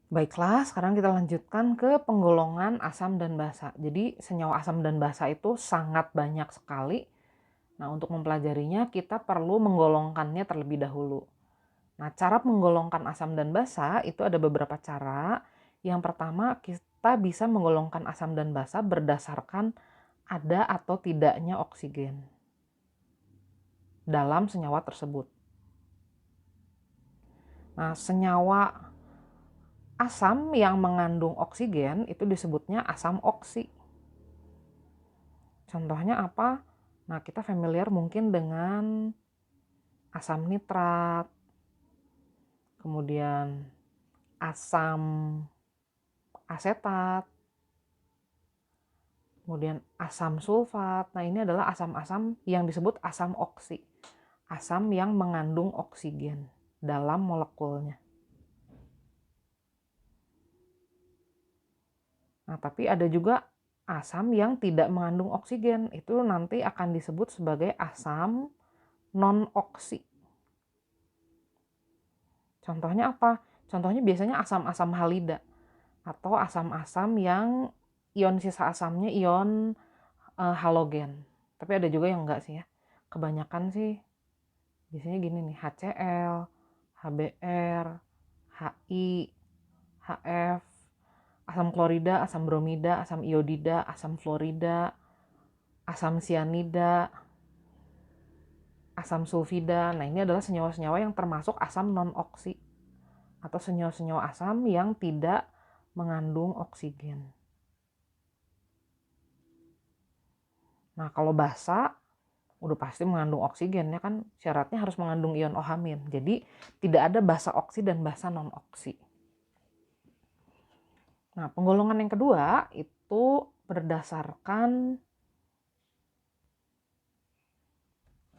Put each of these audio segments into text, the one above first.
Baiklah, sekarang kita lanjutkan ke penggolongan asam dan basa. Jadi senyawa asam dan basa itu sangat banyak sekali. Nah, untuk mempelajarinya kita perlu menggolongkannya terlebih dahulu. Nah, cara menggolongkan asam dan basa itu ada beberapa cara. Yang pertama, kita bisa menggolongkan asam dan basa berdasarkan ada atau tidaknya oksigen dalam senyawa tersebut. Nah, senyawa asam yang mengandung oksigen itu disebutnya asam oksi. Contohnya apa? Nah, kita familiar mungkin dengan asam nitrat, kemudian asam asetat, kemudian asam sulfat. Nah, ini adalah asam-asam yang disebut asam oksi. Asam yang mengandung oksigen dalam molekulnya. Nah, tapi ada juga asam yang tidak mengandung oksigen. Itu nanti akan disebut sebagai asam non-oksi. Contohnya apa? Contohnya biasanya asam-asam halida atau asam-asam yang ion sisa asamnya ion halogen. Tapi ada juga yang enggak sih ya. Kebanyakan sih biasanya gini nih, HCl, HBr, HI, HF, asam klorida, asam bromida, asam iodida, asam fluorida, asam sianida, asam sulfida. Nah, ini adalah senyawa-senyawa yang termasuk asam non-oksi atau senyawa-senyawa asam yang tidak mengandung oksigen. Nah, kalau basa udah pasti mengandung oksigen ya kan, syaratnya harus mengandung ion OH-. Jadi tidak ada basa oksi dan basa non-oksi. Nah, penggolongan yang kedua itu berdasarkan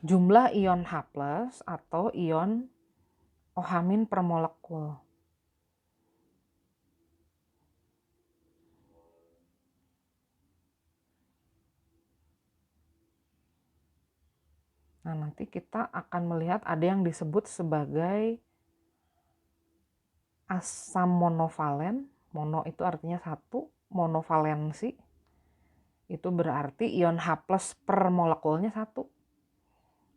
jumlah ion H+ atau ion OH- per molekul. Nah, nanti kita akan melihat ada yang disebut sebagai asam monovalen. Mono itu artinya satu, monovalensi itu berarti ion H+ per molekulnya satu.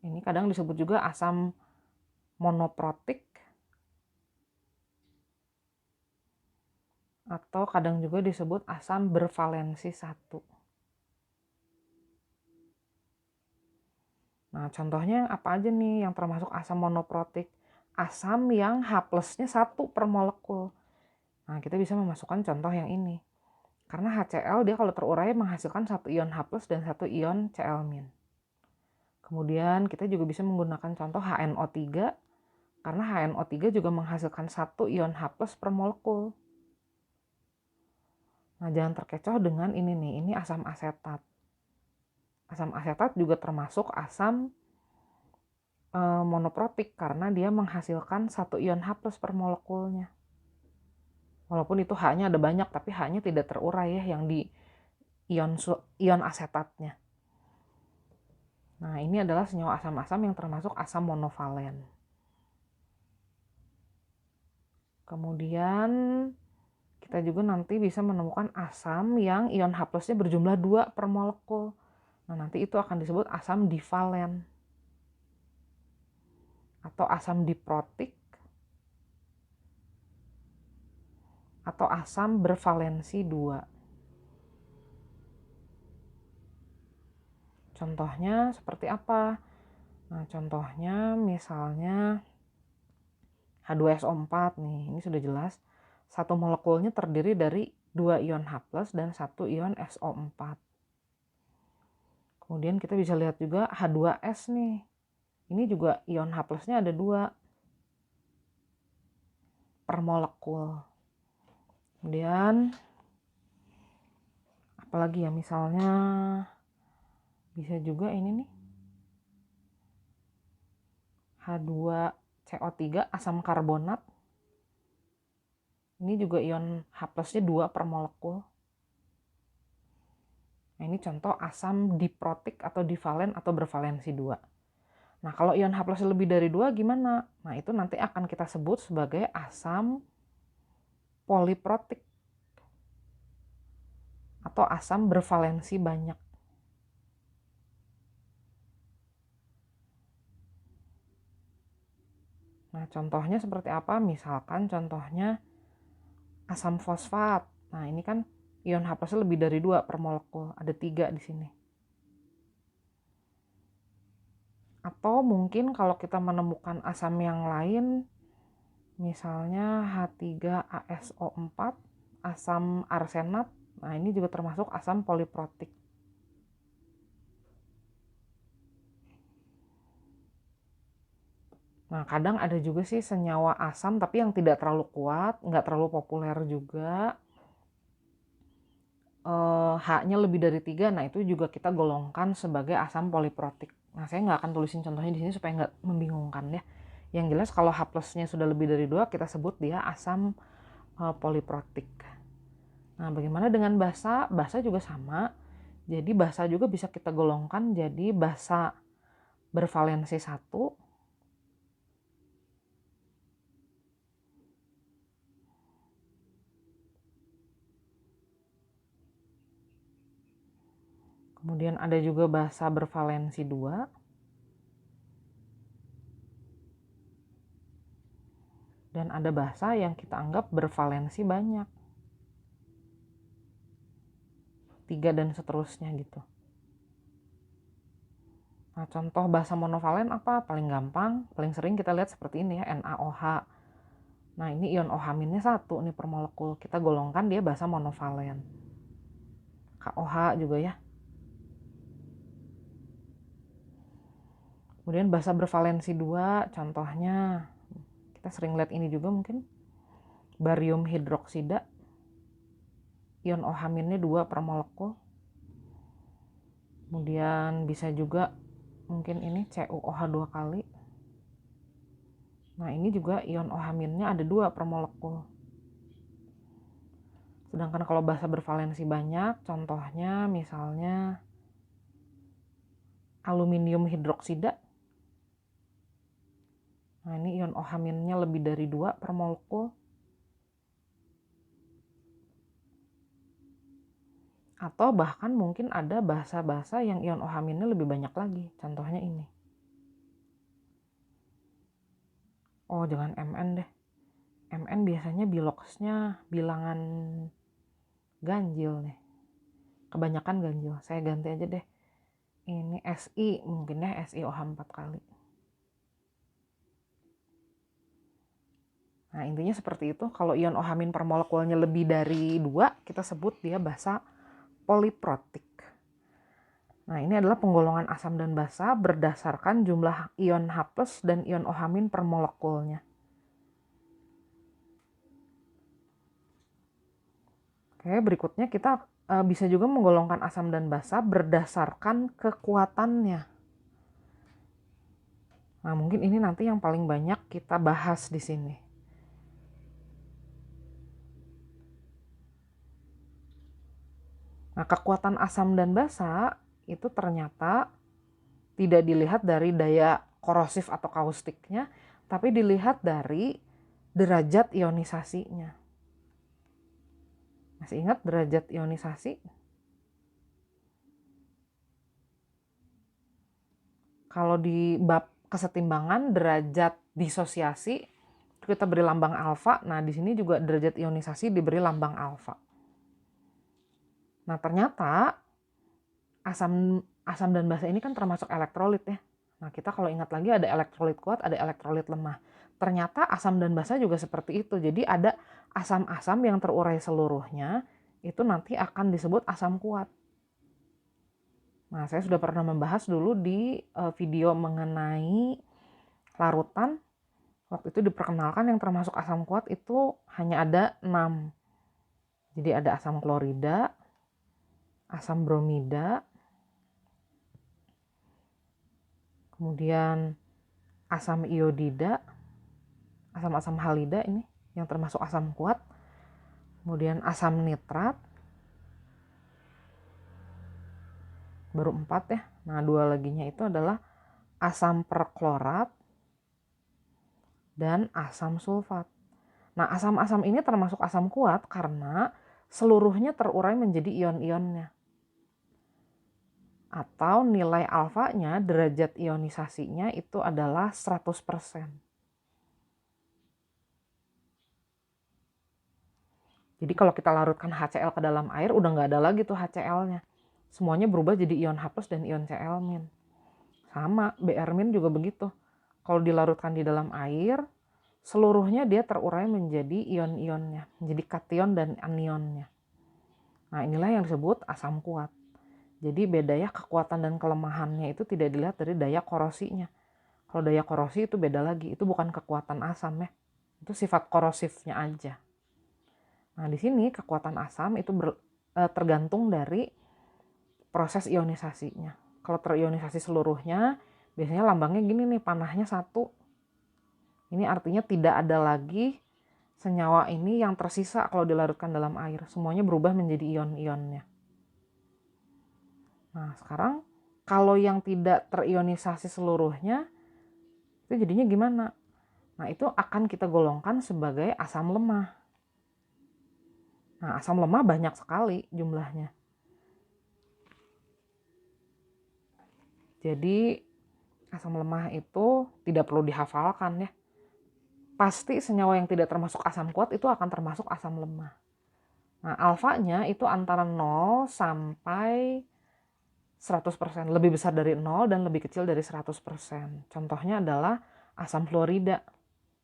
Ini kadang disebut juga asam monoprotik atau kadang juga disebut asam bervalensi satu. Nah, contohnya apa aja nih yang termasuk asam monoprotik? Asam yang H+-nya satu per molekul. Nah, kita bisa memasukkan contoh yang ini. Karena HCl dia kalau terurai menghasilkan satu ion H+ dan satu ion Cl-. Kemudian kita juga bisa menggunakan contoh HNO3 karena HNO3 juga menghasilkan satu ion H+ per molekul. Nah, jangan terkecoh dengan ini nih, ini asam asetat. Asam asetat juga termasuk asam monoprotik karena dia menghasilkan satu ion H+ per molekulnya. Walaupun itu H-nya ada banyak, tapi H-nya tidak terurai ya yang di ion asetatnya. Nah, ini adalah senyawa asam-asam yang termasuk asam monovalen. Kemudian kita juga nanti bisa menemukan asam yang ion H+-nya berjumlah 2 per molekul. Nah, nanti itu akan disebut asam divalen atau asam diprotik atau asam bervalensi 2. Contohnya seperti apa? Nah, contohnya misalnya H2SO4 nih, ini sudah jelas. Satu molekulnya terdiri dari 2 ion H+ dan 1 ion SO4. Kemudian kita bisa lihat juga H2S nih. Ini juga ion H+-nya ada 2 per molekul. Kemudian apalagi ya, misalnya bisa juga ini nih H2CO3 asam karbonat. Ini juga ion H+-nya 2 per molekul. Nah, ini contoh asam diprotik atau divalen atau bervalensi 2. Nah, kalau ion H+ lebih dari 2 gimana? Nah, itu nanti akan kita sebut sebagai asam poliprotik atau asam bervalensi banyak. Nah, contohnya seperti apa? Misalkan contohnya asam fosfat. Nah, ini kan ion H+ lebih dari 2 per molekul, ada 3 di sini. Atau mungkin kalau kita menemukan asam yang lain, misalnya H3ASO4, asam arsenat. Nah, ini juga termasuk asam poliprotik. Nah, kadang ada juga sih senyawa asam tapi yang tidak terlalu kuat, nggak terlalu populer juga. H-nya lebih dari 3, nah itu juga kita golongkan sebagai asam poliprotik. Nah, saya nggak akan tulisin contohnya di sini supaya nggak membingungkan ya. Yang jelas kalau H+-nya sudah lebih dari 2, kita sebut dia asam poliprotik. Nah, bagaimana dengan basa? Basa juga sama. Jadi basa juga bisa kita golongkan jadi basa bervalensi 1. Kemudian ada juga basa bervalensi 2. Dan ada basa yang kita anggap bervalensi banyak. 3 dan seterusnya gitu. Nah, contoh basa monovalen apa? Paling gampang, paling sering kita lihat seperti ini ya, NaOH. Nah, ini ion OH- 1 nih per molekul. Kita golongkan dia basa monovalen. KOH juga ya. Kemudian basa bervalensi 2, contohnya kita sering lihat ini juga mungkin. Barium hidroksida. Ion OH- 2 per molekul. Kemudian bisa juga mungkin ini CuOH 2 kali. Nah, ini juga ion OH- ada 2 per molekul. Sedangkan kalau basa bervalensi banyak, contohnya misalnya aluminium hidroksida. Nah, ini ion OH- lebih dari 2 per molekul. Atau bahkan mungkin ada basa-basa yang ion OH- lebih banyak lagi. Contohnya ini. Oh, jangan Mn deh. Mn biasanya biloxnya bilangan ganjil nih. Kebanyakan ganjil. Saya ganti aja deh. Ini Si, mungkin ya SiOH 4 kali. Nah, intinya seperti itu. Kalau ion OH- per molekulnya lebih dari 2, kita sebut dia basa poliprotik. Nah, ini adalah penggolongan asam dan basa berdasarkan jumlah ion H+ dan ion OH- per molekulnya. Oke, berikutnya kita bisa juga menggolongkan asam dan basa berdasarkan kekuatannya. Nah, mungkin ini nanti yang paling banyak kita bahas di sini. Nah, kekuatan asam dan basa itu ternyata tidak dilihat dari daya korosif atau kaustiknya, tapi dilihat dari derajat ionisasinya. Masih ingat derajat ionisasi? Kalau di bab kesetimbangan derajat disosiasi itu kita beri lambang alfa. Nah, di sini juga derajat ionisasi diberi lambang alfa. Nah, ternyata asam dan basa ini kan termasuk elektrolit ya. Nah, kita kalau ingat lagi ada elektrolit kuat, ada elektrolit lemah. Ternyata asam dan basa juga seperti itu. Jadi ada asam-asam yang terurai seluruhnya, itu nanti akan disebut asam kuat. Nah, saya sudah pernah membahas dulu di video mengenai larutan. Waktu itu diperkenalkan yang termasuk asam kuat itu hanya ada 6. Jadi ada asam klorida, asam bromida, kemudian asam iodida, asam-asam halida ini yang termasuk asam kuat, kemudian asam nitrat, baru 4 ya. Nah, 2 laginya itu adalah asam perklorat dan asam sulfat. Nah, asam-asam ini termasuk asam kuat karena seluruhnya terurai menjadi ion-ionnya. Atau nilai alfanya, derajat ionisasinya itu adalah 100%. Jadi kalau kita larutkan HCl ke dalam air, udah nggak ada lagi tuh HCl-nya. Semuanya berubah jadi ion H+ dan ion Cl-. Sama, Br- juga begitu. Kalau dilarutkan di dalam air, seluruhnya dia terurai menjadi ion-ionnya, menjadi kation dan anionnya. Nah, inilah yang disebut asam kuat. Jadi beda ya, kekuatan dan kelemahannya itu tidak dilihat dari daya korosinya. Kalau daya korosi itu beda lagi, itu bukan kekuatan asam ya. Itu sifat korosifnya aja. Nah, di sini kekuatan asam itu tergantung dari proses ionisasinya. Kalau terionisasi seluruhnya, biasanya lambangnya gini nih, panahnya 1. Ini artinya tidak ada lagi senyawa ini yang tersisa kalau dilarutkan dalam air. Semuanya berubah menjadi ion-ionnya. Nah, sekarang kalau yang tidak terionisasi seluruhnya, itu jadinya gimana? Nah, itu akan kita golongkan sebagai asam lemah. Nah, asam lemah banyak sekali jumlahnya. Jadi, asam lemah itu tidak perlu dihafalkan ya. Pasti senyawa yang tidak termasuk asam kuat itu akan termasuk asam lemah. Nah, alfanya itu antara 0 sampai 100%. Lebih besar dari 0 dan lebih kecil dari 100%. Contohnya adalah asam fluorida.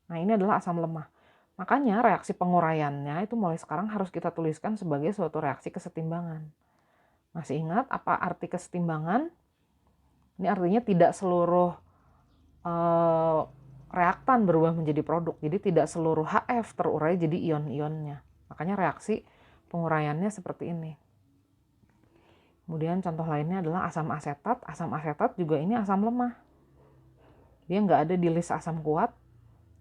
Nah, ini adalah asam lemah. Makanya reaksi penguraiannya itu mulai sekarang harus kita tuliskan sebagai suatu reaksi kesetimbangan. Masih ingat apa arti kesetimbangan? Ini artinya tidak seluruh reaktan berubah menjadi produk. Jadi tidak seluruh HF terurai jadi ion-ionnya. Makanya reaksi penguraiannya seperti ini. Kemudian contoh lainnya adalah asam asetat. Asam asetat juga ini asam lemah. Dia nggak ada di list asam kuat.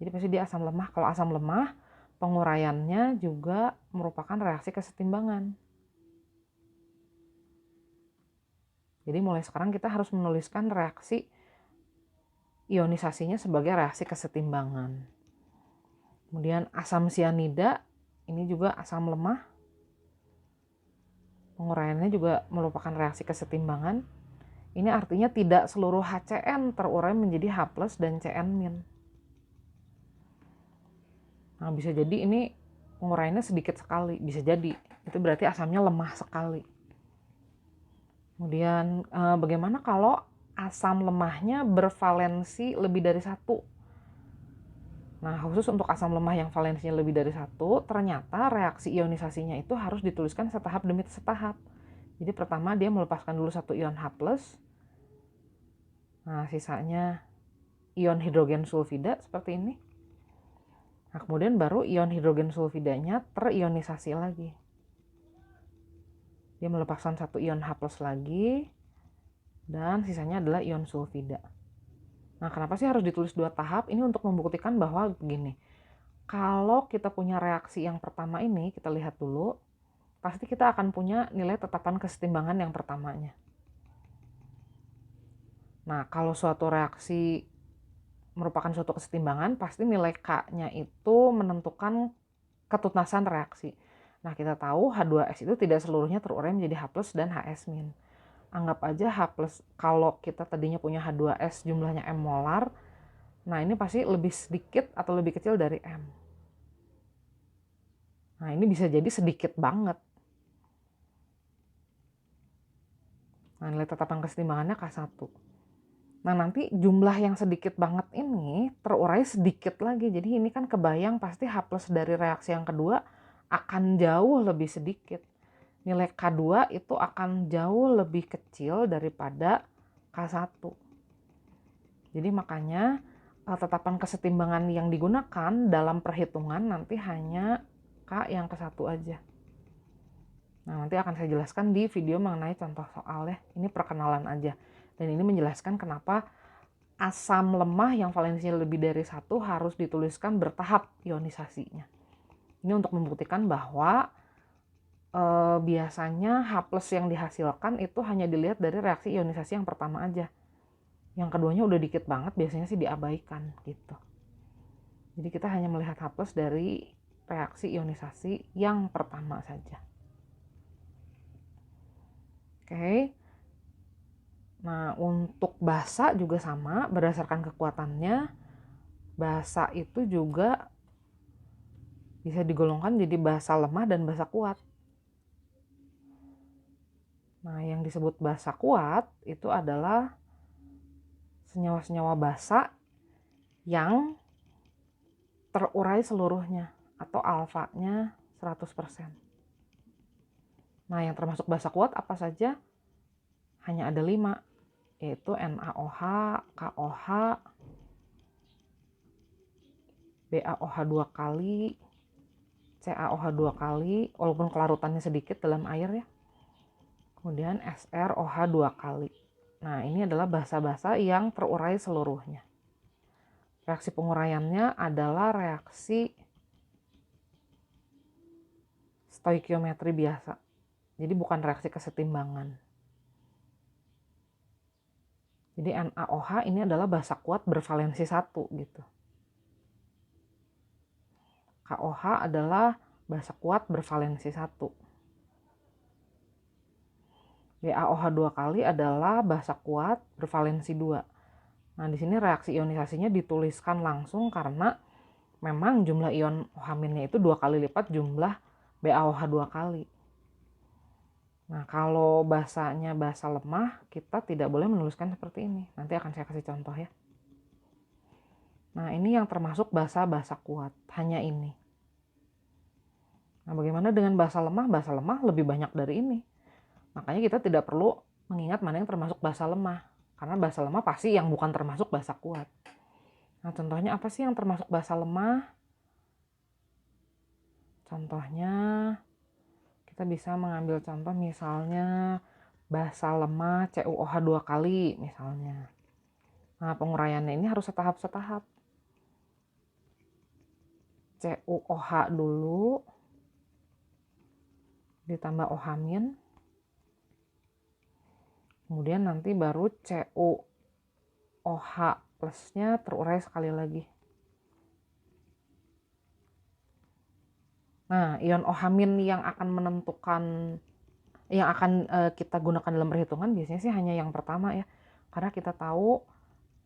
Jadi pasti dia asam lemah. Kalau asam lemah, penguraiannya juga merupakan reaksi kesetimbangan. Jadi mulai sekarang kita harus menuliskan reaksi ionisasinya sebagai reaksi kesetimbangan. Kemudian asam sianida, ini juga asam lemah. Penguraiannya juga merupakan reaksi kesetimbangan. Ini artinya tidak seluruh HCN terurai menjadi H+ dan Cn-. Nah, bisa jadi ini penguraiannya sedikit sekali, bisa jadi. Itu berarti asamnya lemah sekali. Kemudian bagaimana kalau asam lemahnya bervalensi lebih dari 1? Nah, khusus untuk asam lemah yang valensinya lebih dari 1, ternyata reaksi ionisasinya itu harus dituliskan setahap demi setahap. Jadi pertama dia melepaskan dulu 1 ion H+. Nah, sisanya ion hidrogen sulfida seperti ini. Nah, kemudian baru ion hidrogen sulfidanya terionisasi lagi. Dia melepaskan 1 ion H+ lagi, dan sisanya adalah ion sulfida. Nah, kenapa sih harus ditulis 2 tahap? Ini untuk membuktikan bahwa begini, kalau kita punya reaksi yang pertama ini, kita lihat dulu, pasti kita akan punya nilai tetapan kesetimbangan yang pertamanya. Nah, kalau suatu reaksi merupakan suatu kesetimbangan, pasti nilai K-nya itu menentukan ketuntasan reaksi. Nah, kita tahu H2S itu tidak seluruhnya terurai menjadi H+ dan HS-. Anggap aja H+, kalau kita tadinya punya H2S jumlahnya M molar, nah ini pasti lebih sedikit atau lebih kecil dari M. Nah, ini bisa jadi sedikit banget. Nah, nilai tetapan kesetimbangannya K1. Nah, nanti jumlah yang sedikit banget ini terurai sedikit lagi. Jadi ini kan kebayang pasti H+ dari reaksi yang kedua akan jauh lebih sedikit. Nilai K2 itu akan jauh lebih kecil daripada K1. Jadi makanya tetapan kesetimbangan yang digunakan dalam perhitungan nanti hanya K yang ke-1 aja. Nah, nanti akan saya jelaskan di video mengenai contoh soal ya. Ini perkenalan aja. Dan ini menjelaskan kenapa asam lemah yang valensinya lebih dari 1 harus dituliskan bertahap ionisasinya. Ini untuk membuktikan bahwa biasanya H+ yang dihasilkan itu hanya dilihat dari reaksi ionisasi yang pertama aja. Yang keduanya udah dikit banget, biasanya sih diabaikan gitu. Jadi kita hanya melihat H+ dari reaksi ionisasi yang pertama saja. Oke. Nah, untuk basa juga sama, berdasarkan kekuatannya, basa itu juga bisa digolongkan jadi basa lemah dan basa kuat. Nah, yang disebut basa kuat itu adalah senyawa-senyawa basa yang terurai seluruhnya atau alfanya 100%. Nah, yang termasuk basa kuat apa saja? Hanya ada 5, yaitu NaOH, KOH, BaOH 2 kali, CaOH 2 kali, walaupun kelarutannya sedikit dalam air ya. Kemudian SrOH 2 kali. Nah, ini adalah basa-basa yang terurai seluruhnya. Reaksi penguraiannya adalah reaksi stoikiometri biasa. Jadi bukan reaksi kesetimbangan. Jadi NaOH ini adalah basa kuat bervalensi 1 gitu. KOH adalah basa kuat bervalensi 1. BaOH 2 kali adalah basa kuat bervalensi 2. Nah, di sini reaksi ionisasinya dituliskan langsung karena memang jumlah ion OH- itu 2 kali lipat jumlah BaOH 2 kali. Nah, kalau basanya basa lemah, kita tidak boleh menuliskan seperti ini. Nanti akan saya kasih contoh ya. Nah, ini yang termasuk basa-basa kuat, hanya ini. Nah, bagaimana dengan basa lemah? Basa lemah lebih banyak dari ini. Makanya kita tidak perlu mengingat mana yang termasuk basa lemah. Karena basa lemah pasti yang bukan termasuk basa kuat. Nah, contohnya apa sih yang termasuk basa lemah? Contohnya, kita bisa mengambil contoh misalnya basa lemah CuOH 2 kali misalnya. Nah, penguraiannya ini harus setahap-setahap. CuOH dulu, ditambah OH-, kemudian nanti baru CuOH plusnya terurai sekali lagi. Nah, ion OH- yang akan menentukan, yang akan kita gunakan dalam perhitungan biasanya sih hanya yang pertama ya. Karena kita tahu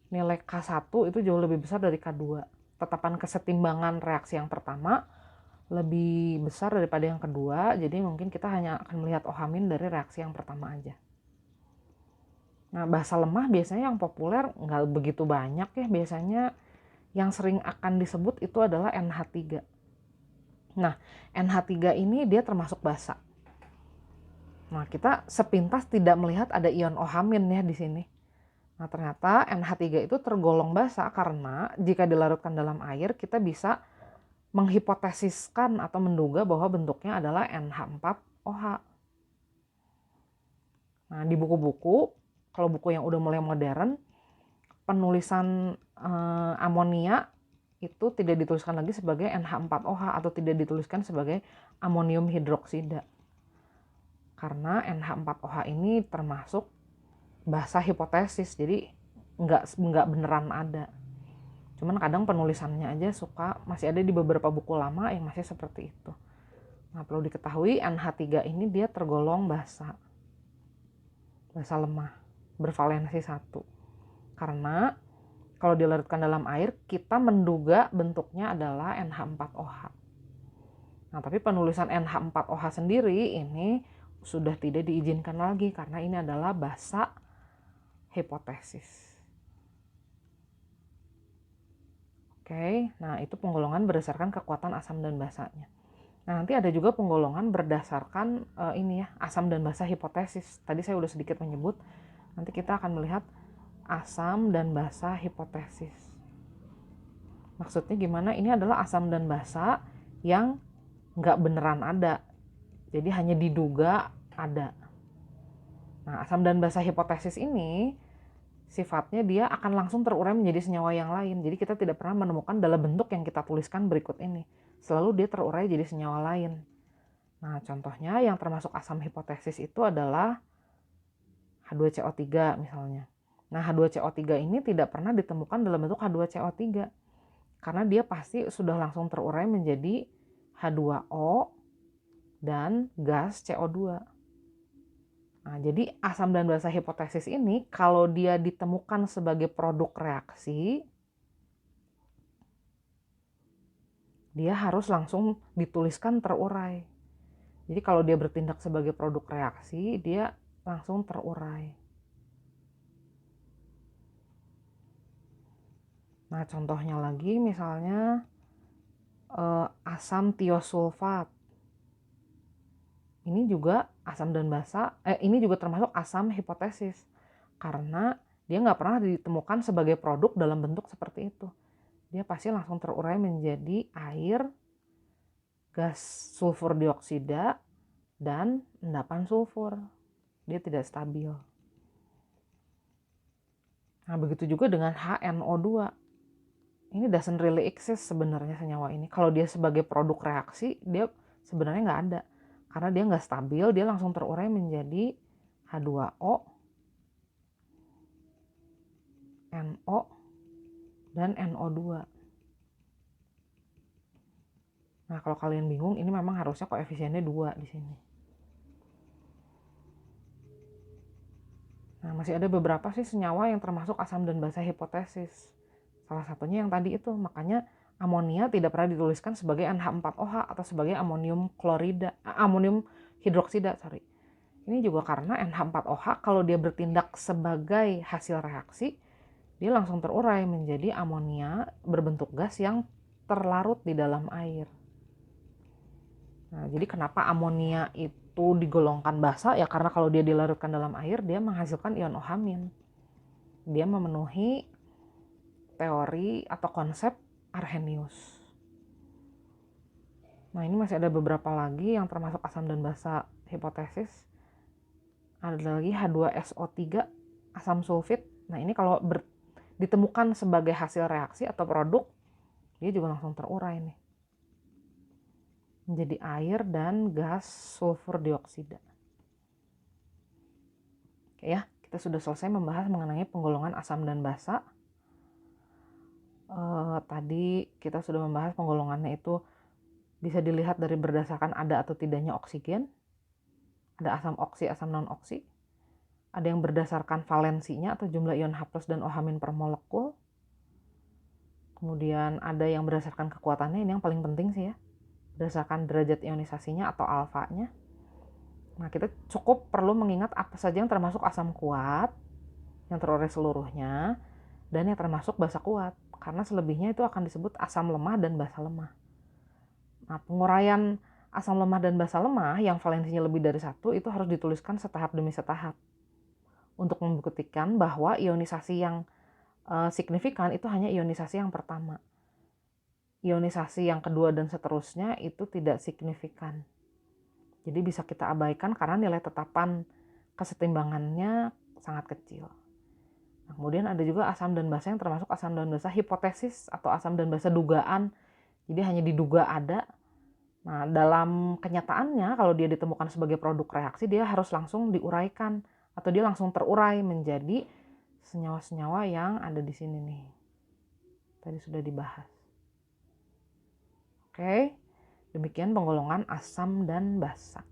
nilai K1 itu jauh lebih besar dari K2. Tetapan kesetimbangan reaksi yang pertama lebih besar daripada yang kedua, jadi mungkin kita hanya akan melihat OH- dari reaksi yang pertama aja. Nah, basa lemah biasanya yang populer nggak begitu banyak ya, biasanya yang sering akan disebut itu adalah NH3. Nah, NH3 ini dia termasuk basa. Nah, kita sepintas tidak melihat ada ion OH- ya di sini. Nah, ternyata NH3 itu tergolong basa karena jika dilarutkan dalam air, kita bisa menghipotesiskan atau menduga bahwa bentuknya adalah NH4OH. Nah, di buku-buku, kalau buku yang udah mulai modern, penulisan amonia itu tidak dituliskan lagi sebagai NH4OH atau tidak dituliskan sebagai amonium hidroksida. Karena NH4OH ini termasuk basa hipotesis, jadi nggak beneran ada. Cuman kadang penulisannya aja masih ada di beberapa buku lama yang masih seperti itu. Nah, perlu diketahui NH3 ini dia tergolong basa lemah, bervalensi 1. Karena kalau dilarutkan dalam air, kita menduga bentuknya adalah NH4OH. Nah, tapi penulisan NH4OH sendiri ini sudah tidak diizinkan lagi karena ini adalah basa hipotesis. Oke, nah itu penggolongan berdasarkan kekuatan asam dan basanya. Nah, nanti ada juga penggolongan berdasarkan asam dan basa hipotesis. Tadi saya udah sedikit menyebut, nanti kita akan melihat asam dan basa hipotesis. Maksudnya gimana? Ini adalah asam dan basa yang nggak beneran ada, jadi hanya diduga ada. Nah, asam dan basa hipotesis ini sifatnya dia akan langsung terurai menjadi senyawa yang lain. Jadi kita tidak pernah menemukan dalam bentuk yang kita tuliskan berikut ini. Selalu dia terurai jadi senyawa lain. Nah, contohnya yang termasuk asam hipotesis itu adalah H2CO3 misalnya. Nah, H2CO3 ini tidak pernah ditemukan dalam bentuk H2CO3 karena dia pasti sudah langsung terurai menjadi H2O, dan gas CO2. Nah, jadi asam dan basa hipotesis ini kalau dia ditemukan sebagai produk reaksi, dia harus langsung dituliskan terurai. Jadi kalau dia bertindak sebagai produk reaksi, dia langsung terurai. Nah, contohnya lagi misalnya asam tiosulfat. Ini juga asam dan basa, ini juga termasuk asam hipotesis. Karena dia nggak pernah ditemukan sebagai produk dalam bentuk seperti itu. Dia pasti langsung terurai menjadi air, gas sulfur dioksida, dan endapan sulfur. Dia tidak stabil. Nah, begitu juga dengan HNO2. Ini doesn't really exist sebenarnya senyawa ini. Kalau dia sebagai produk reaksi, dia sebenarnya nggak ada. Karena dia nggak stabil, dia langsung terurai menjadi H2O, NO, dan NO2. Nah, kalau kalian bingung, ini memang harusnya koefisiennya 2 di sini. Nah, masih ada beberapa sih senyawa yang termasuk asam dan basa hipotesis. Salah satunya yang tadi itu, makanya amonia tidak pernah dituliskan sebagai NH4OH atau sebagai amonium hidroksida, Ini juga karena NH4OH kalau dia bertindak sebagai hasil reaksi, dia langsung terurai menjadi amonia berbentuk gas yang terlarut di dalam air. Nah, jadi kenapa amonia itu digolongkan basa? Ya karena kalau dia dilarutkan dalam air, dia menghasilkan ion OH-. Dia memenuhi teori atau konsep Arrhenius. Nah, ini masih ada beberapa lagi yang termasuk asam dan basa hipotesis. Ada lagi H2SO3, asam sulfit. Nah, ini kalau ditemukan sebagai hasil reaksi atau produk, dia juga langsung terurai nih menjadi air dan gas sulfur dioksida. Oke ya, kita sudah selesai membahas mengenai penggolongan asam dan basa. Tadi kita sudah membahas penggolongannya itu bisa dilihat dari berdasarkan ada atau tidaknya oksigen. Ada asam oksi, asam non-oksi. Ada yang berdasarkan valensinya atau jumlah ion H+ dan OH- per molekul. Kemudian ada yang berdasarkan kekuatannya, ini yang paling penting sih ya. Berdasarkan derajat ionisasinya atau alfanya. Nah, kita cukup perlu mengingat apa saja yang termasuk asam kuat, yang terurai seluruhnya, dan yang termasuk basa kuat. Karena selebihnya itu akan disebut asam lemah dan basa lemah. Nah, penguraian asam lemah dan basa lemah yang valensinya lebih dari 1 itu harus dituliskan setahap demi setahap. Untuk membuktikan bahwa ionisasi yang signifikan itu hanya ionisasi yang pertama. Ionisasi yang kedua dan seterusnya itu tidak signifikan. Jadi bisa kita abaikan karena nilai tetapan kesetimbangannya sangat kecil. Nah, kemudian ada juga asam dan basa yang termasuk asam dan basa hipotesis atau asam dan basa dugaan. Jadi hanya diduga ada. Nah, dalam kenyataannya kalau dia ditemukan sebagai produk reaksi, dia harus langsung diuraikan atau dia langsung terurai menjadi senyawa-senyawa yang ada di sini nih. Tadi sudah dibahas. Oke, demikian penggolongan asam dan basa.